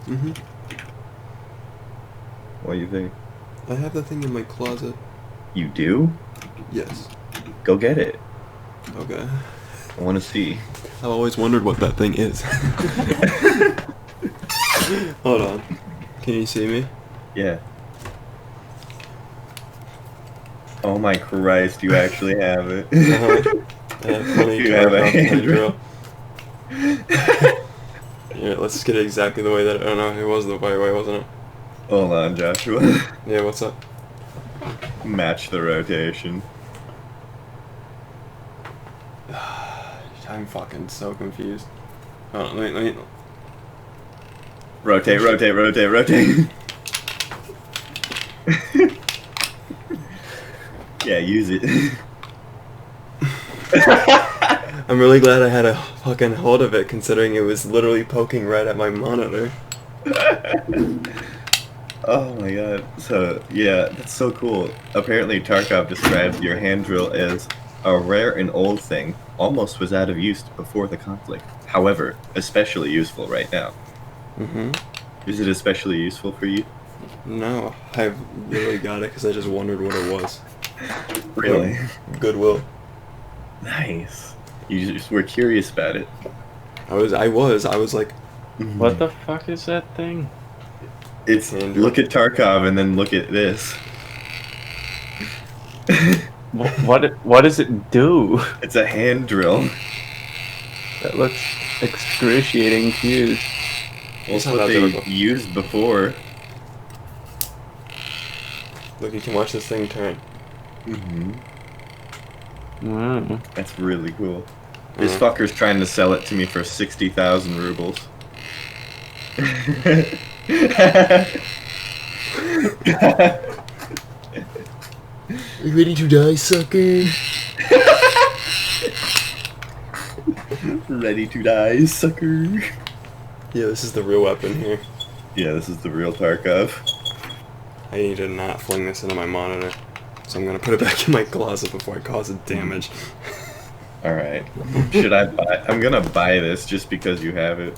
Mm-hmm. What do you think? I have the thing in my closet. You do? Yes. Go get it. Okay. I want to see. I've always wondered what that thing is. Hold on. Can you see me? Yeah. Oh my Christ, you actually have it. Funny You have a Tarkov hand drill. Yeah, let's get it exactly the way that. Oh no, it was the right way, wasn't it? Hold on, Joshua. Yeah, what's up? Match the rotation. I'm fucking so confused. Hold on, let me. Rotate, rotate, rotate, rotate. Yeah, use it. I'm really glad I had a fucking hold of it, considering it was literally poking right at my monitor. Oh my god. So, yeah, that's so cool. Apparently, Tarkov describes your hand drill as a rare and old thing, almost was out of use before the conflict. However, especially useful right now. Mm-hmm. Is it especially useful for you? No, I really got it because I just wondered what it was. Really? Goodwill. Nice. You just were curious about it. I was like, What the fuck is that thing? It's Andrew. look at Tarkov and then look at this. What does it do? It's a hand drill. That looks excruciating to use. That's not what that they difficult. used before. look, you can watch this thing turn. Mm-hmm. Mm. That's really cool. This fucker's trying to sell it to me for 60,000 rubles. Are you ready to die, sucker? Ready to die, sucker. Yeah, this is the real weapon here. Yeah, this is the real Tarkov. I need to not fling this into my monitor. So I'm gonna put it back in my closet before I cause it damage. Alright. Should I buy? I'm gonna buy this just because you have it.